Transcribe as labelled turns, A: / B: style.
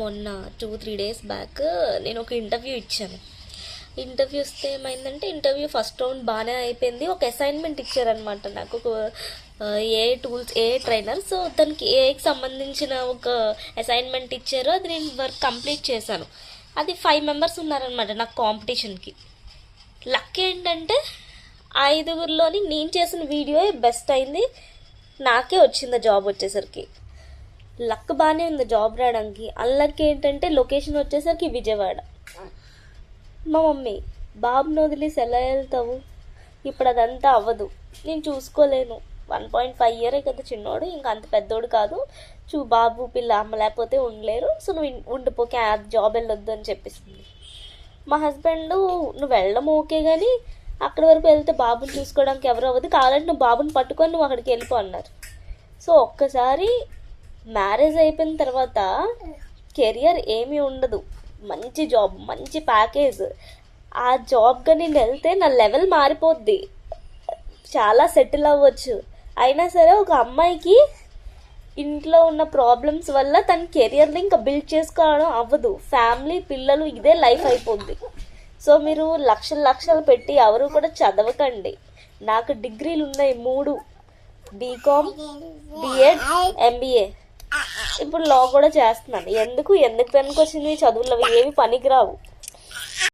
A: మొన్న 2-3 days back నేను ఒక ఇంటర్వ్యూ ఇచ్చాను. ఇంటర్వ్యూ ఇస్తే ఏమైందంటే ఇంటర్వ్యూ ఫస్ట్ రౌండ్ బాగానే అయిపోయింది. ఒక అసైన్మెంట్ ఇచ్చారనమాట నాకు. ఒక ఏ టూల్స్ ఏ ట్రైనర్, సో దానికి ఏకి సంబంధించిన ఒక అసైన్మెంట్ ఇచ్చారు. అది నేను వర్క్ కంప్లీట్ చేశాను. అది 5 మెంబర్స్ ఉన్నారనమాట నాకు కాంపిటీషన్కి. లక్ ఏంటంటే 5గురిలోని నేను చేసిన వీడియో బెస్ట్ అయింది. నాకే వచ్చింది జాబ్ వచ్చేసరికి. లక్ బాగానే ఉంది జాబ్ రావడానికి. అన్లక్ ఏంటంటే లొకేషన్ వచ్చేసరికి విజయవాడ. మా మమ్మీ, బాబుని వదిలేసి ఎలా వెళ్తావు, ఇప్పుడు అదంతా అవ్వదు, నేను చూసుకోలేను, 1.5 ఇయరే కదా చిన్నోడు, ఇంకా అంత పెద్దోడు కాదు, బాబు పిల్ల అమ్మ లేకపోతే ఉండలేరు, సో నువ్వు ఉండిపోకే, జాబ్ వెళ్ళొద్దు అని చెప్పేసింది. మా హస్బెండ్, నువ్వు వెళ్ళడం ఓకే కానీ అక్కడి వరకు వెళ్తే బాబుని చూసుకోవడానికి ఎవరు అవ్వదు, కావాలంటే నువ్వు బాబుని పట్టుకొని నువ్వు అక్కడికి వెళ్ళిపో అన్నారు. సో ఒక్కసారి మ్యారేజ్ అయిపోయిన తర్వాత కెరియర్ ఏమీ ఉండదు, మంచి జాబ్, మంచి ప్యాకేజ్. ఆ జాబ్గా నేను వెళ్తే నా లెవెల్ మారిపోద్ది, చాలా సెటిల్ అవ్వచ్చు. అయినా సరే ఒక అమ్మాయికి ఇంట్లో ఉన్న ప్రాబ్లమ్స్ వల్ల తన కెరియర్ని ఇంకా బిల్డ్ చేసుకోవడం అవ్వదు. ఫ్యామిలీ, పిల్లలు, ఇదే లైఫ్ అయిపోద్ది. సో మీరు లక్షలు పెట్టి ఎవరు కూడా చదవకండి. నాకు డిగ్రీలు ఉన్నాయి 3, బీకామ్, బిఎడ్, ఎంబీఏ, ఇప్పుడు లా కూడా చేస్తున్నాను. ఎందుకు పనికి వచ్చింది చదువులు, అవి ఏవి పనికిరావు.